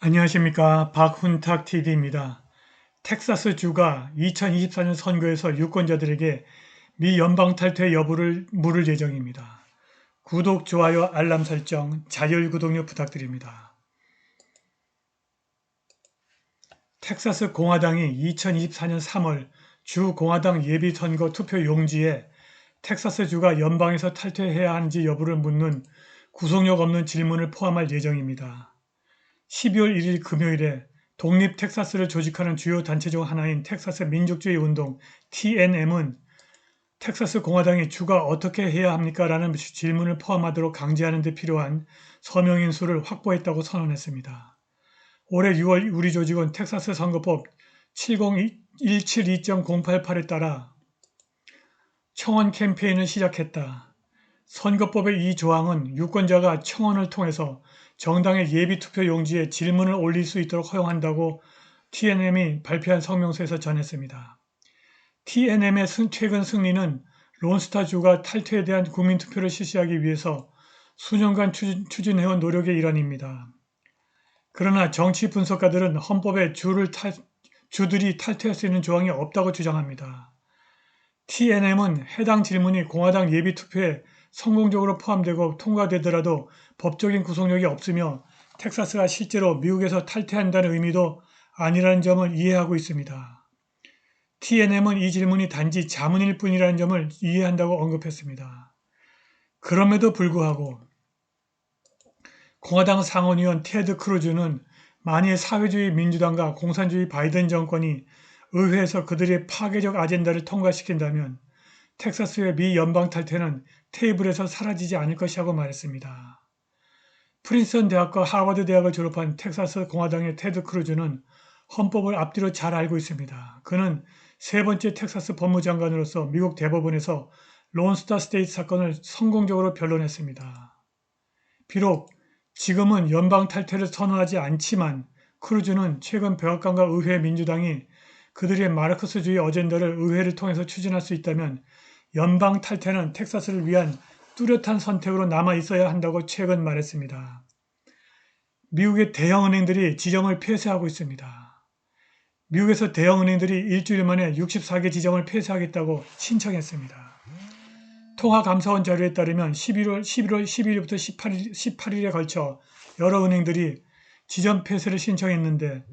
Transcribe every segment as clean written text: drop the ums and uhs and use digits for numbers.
안녕하십니까. 박훈탁TV입니다. 텍사스주가 2024년 선거에서 유권자들에게 미 연방 탈퇴 여부를 물을 예정입니다. 구독, 좋아요, 알람 설정, 자율 구독료 부탁드립니다. 텍사스 공화당이 2024년 3월 주 공화당 예비선거 투표 용지에 텍사스주가 연방에서 탈퇴해야 하는지 여부를 묻는 구속력 없는 질문을 포함할 예정입니다. 12월 1일 금요일에 독립 텍사스를 조직하는 주요 단체 중 하나인 텍사스 민족주의 운동 TNM은 텍사스 공화당이 주가 어떻게 해야 합니까? 라는 질문을 포함하도록 강제하는 데 필요한 서명인 수를 확보했다고 선언했습니다. 올해 6월 우리 조직은 텍사스 선거법 172.088에 따라 청원 캠페인을 시작했다. 선거법의 이 조항은 유권자가 청원을 통해서 정당의 예비투표 용지에 질문을 올릴 수 있도록 허용한다고 TNM이 발표한 성명서에서 전했습니다. TNM의 최근 승리는 론스타주가 탈퇴에 대한 국민투표를 실시하기 위해서 수년간 추진해온 노력의 일환입니다. 그러나 정치 분석가들은 헌법에 주들이 탈퇴할 수 있는 조항이 없다고 주장합니다. TNM은 해당 질문이 공화당 예비투표에 성공적으로 포함되고 통과되더라도 법적인 구속력이 없으며 텍사스가 실제로 미국에서 탈퇴한다는 의미도 아니라는 점을 이해하고 있습니다. TNM은 이 질문이 단지 자문일 뿐이라는 점을 이해한다고 언급했습니다. 그럼에도 불구하고 공화당 상원의원 테드 크루즈는 만일 사회주의 민주당과 공산주의 바이든 정권이 의회에서 그들의 파괴적 아젠다를 통과시킨다면 텍사스의 미 연방 탈퇴는 테이블에서 사라지지 않을 것이라고 말했습니다. 프린스턴 대학과 하버드 대학을 졸업한 텍사스 공화당의 테드 크루즈는 헌법을 앞뒤로 잘 알고 있습니다. 그는 세 번째 텍사스 법무장관으로서 미국 대법원에서 론스타 스테이트 사건을 성공적으로 변론했습니다. 비록 지금은 연방 탈퇴를 선언하지 않지만 크루즈는 최근 백악관과 의회 민주당이 그들의 마르크스주의 어젠다를 의회를 통해서 추진할 수 있다면 연방 탈퇴는 텍사스를 위한 뚜렷한 선택으로 남아 있어야 한다고 최근 말했습니다. 미국의 대형은행들이 지점을 폐쇄하고 있습니다. 미국에서 대형은행들이 일주일 만에 64개 지점을 폐쇄하겠다고 신청했습니다. 통화감사원 자료에 따르면 11월 12일부터 18일에 걸쳐 여러 은행들이 지점 폐쇄를 신청했는데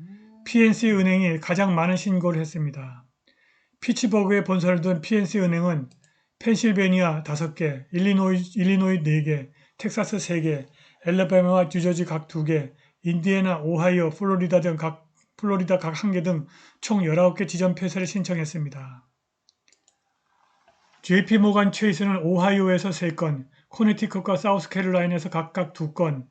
PNC은행이 가장 많은 신고를 했습니다. 피츠버그에 본사를 둔 PNC은행은 펜실베니아 5개, 일리노이 4개, 텍사스 3개, 엘라바마와 뉴저지 각 2개, 인디애나, 오하이오, 플로리다 각 1개 등 총 19개 지점 폐쇄를 신청했습니다. JP모간 체이스는 오하이오에서 3건, 코네티컷과 사우스캐롤라인에서 각각 2건,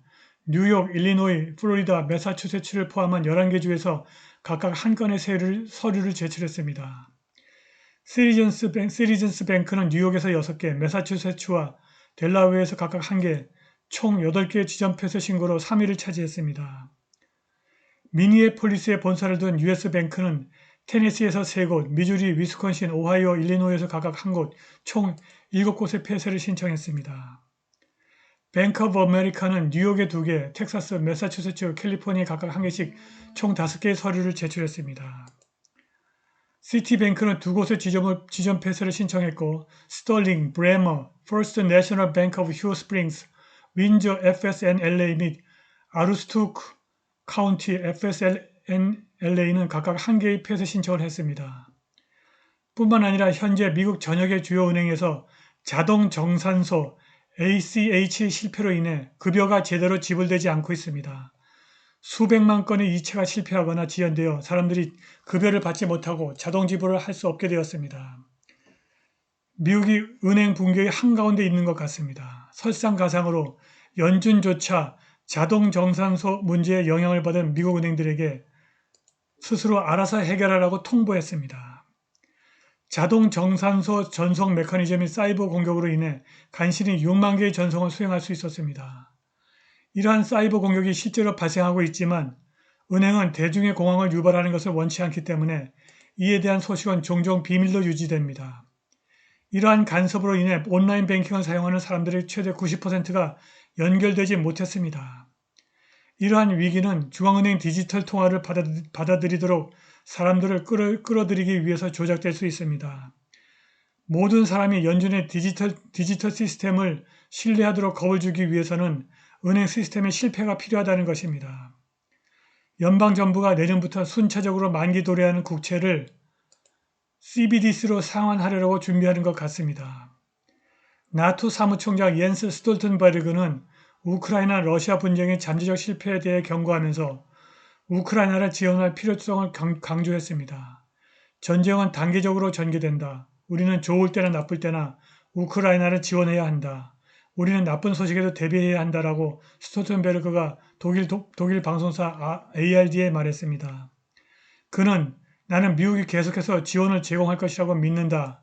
뉴욕, 일리노이, 플로리다, 매사추세츠를 포함한 11개 주에서 각각 1건의 서류를 제출했습니다. 시리즌스 뱅크는 뉴욕에서 6개, 매사추세츠와 델라웨어에서 각각 1개, 총 8개의 지점 폐쇄 신고로 3위를 차지했습니다. 미니애폴리스에 본사를 둔 US뱅크는 테네시에서 3곳, 미주리, 위스콘신, 오하이오, 일리노이에서 각각 1곳, 총 7곳의 폐쇄를 신청했습니다. 뱅크 오브 아메리카는 뉴욕에 2개, 텍사스, 매사추세츠, 캘리포니아에 각각 1개씩 총 5개의 서류를 제출했습니다. 시티뱅크는 2곳의 지점 폐쇄를 신청했고 스털링, 브레머, 퍼스트 내셔널 뱅크 오브 휴 스프링스, 윈저 FSNLA 및 아루스투크 카운티 FSNLA는 각각 1개의 폐쇄 신청을 했습니다. 뿐만 아니라 현재 미국 전역의 주요 은행에서 자동 정산소 ACH 실패로 인해 급여가 제대로 지불되지 않고 있습니다. 수백만 건의 이체가 실패하거나 지연되어 사람들이 급여를 받지 못하고 자동 지불을 할 수 없게 되었습니다. 미국이 은행 붕괴의 한가운데 있는 것 같습니다. 설상가상으로 연준조차 자동 정산소 문제에 영향을 받은 미국 은행들에게 스스로 알아서 해결하라고 통보했습니다. 자동 정산소 전송 메커니즘인 사이버 공격으로 인해 간신히 6만 개의 전송을 수행할 수 있었습니다. 이러한 사이버 공격이 실제로 발생하고 있지만 은행은 대중의 공황을 유발하는 것을 원치 않기 때문에 이에 대한 소식은 종종 비밀로 유지됩니다. 이러한 간섭으로 인해 온라인 뱅킹을 사용하는 사람들의 최대 90%가 연결되지 못했습니다. 이러한 위기는 중앙은행 디지털 통화를 받아들이도록 사람들을 끌어들이기 위해서 조작될 수 있습니다. 모든 사람이 연준의 디지털 시스템을 신뢰하도록 겁을 주기 위해서는 은행 시스템의 실패가 필요하다는 것입니다. 연방정부가 내년부터 순차적으로 만기 도래하는 국채를 CBDC로 상환하려고 준비하는 것 같습니다. 나토 사무총장 옌스 스톨텐베르그는 우크라이나 러시아 분쟁의 잠재적 실패에 대해 경고하면서 우크라이나를 지원할 필요성을 강조했습니다. 전쟁은 단계적으로 전개된다. 우리는 좋을 때나 나쁠 때나 우크라이나를 지원해야 한다. 우리는 나쁜 소식에도 대비해야 한다라고 스톨텐베르그가 독일 방송사 ARD에 말했습니다. 그는 나는 미국이 계속해서 지원을 제공할 것이라고 믿는다.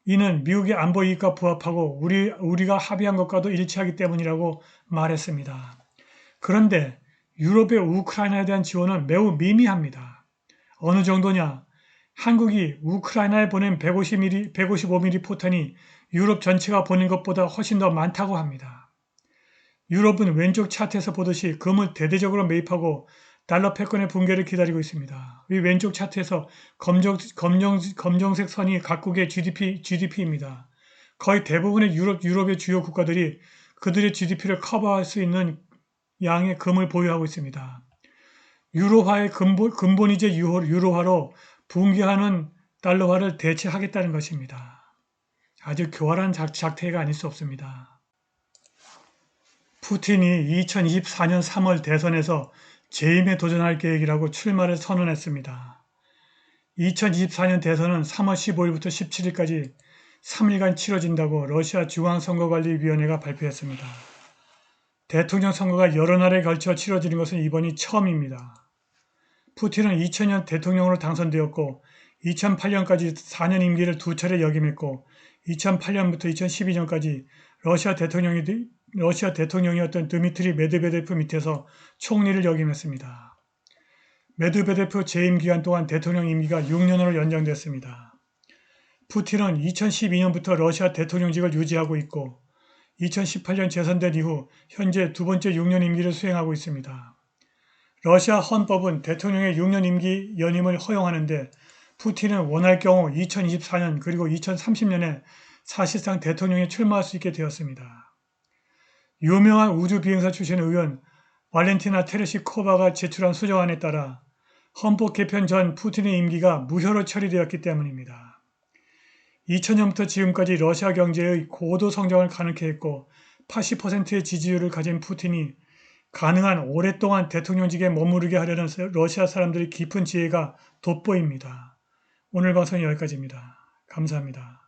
이는 미국의 안보 이익과 부합하고 우리가 합의한 것과도 일치하기 때문이라고 말했습니다. 그런데 유럽의 우크라이나에 대한 지원은 매우 미미합니다. 어느 정도냐? 한국이 우크라이나에 보낸 155mm 포탄이 유럽 전체가 보낸 것보다 훨씬 더 많다고 합니다. 유럽은 왼쪽 차트에서 보듯이 금을 대대적으로 매입하고 달러 패권의 붕괴를 기다리고 있습니다. 이 왼쪽 차트에서 검정색 선이 각국의 GDP입니다. 거의 대부분의 유럽의 주요 국가들이 그들의 GDP를 커버할 수 있는 양의 금을 보유하고 있습니다. 유로화의 근본이제 유로화로 붕괴하는 달러화를 대체하겠다는 것입니다. 아주 교활한 작태가 아닐 수 없습니다. 푸틴이 2024년 3월 대선에서 재임에 도전할 계획이라고 출마를 선언했습니다. 2024년 대선은 3월 15일부터 17일까지 3일간 치러진다고 러시아 중앙선거관리위원회가 발표했습니다. 대통령 선거가 여러 날에 걸쳐 치러지는 것은 이번이 처음입니다. 푸틴은 2000년 대통령으로 당선되었고 2008년까지 4년 임기를 2차례 역임했고 2008년부터 2012년까지 러시아 대통령이었던 드미트리 메드베데프 밑에서 총리를 역임했습니다. 메드베데프 재임 기간 동안 대통령 임기가 6년으로 연장됐습니다. 푸틴은 2012년부터 러시아 대통령직을 유지하고 있고 2018년 재선된 이후 현재 두 번째 6년 임기를 수행하고 있습니다. 러시아 헌법은 대통령의 6년 임기 연임을 허용하는데 푸틴은 원할 경우 2024년 그리고 2030년에 사실상 대통령에 출마할 수 있게 되었습니다. 유명한 우주비행사 출신 의원 발렌티나 테레시코바가 제출한 수정안에 따라 헌법 개편 전 푸틴의 임기가 무효로 처리되었기 때문입니다. 2000년부터 지금까지 러시아 경제의 고도 성장을 가능케 했고 80%의 지지율을 가진 푸틴이 가능한 오랫동안 대통령직에 머무르게 하려는 러시아 사람들의 깊은 지혜가 돋보입니다. 오늘 방송은 여기까지입니다. 감사합니다.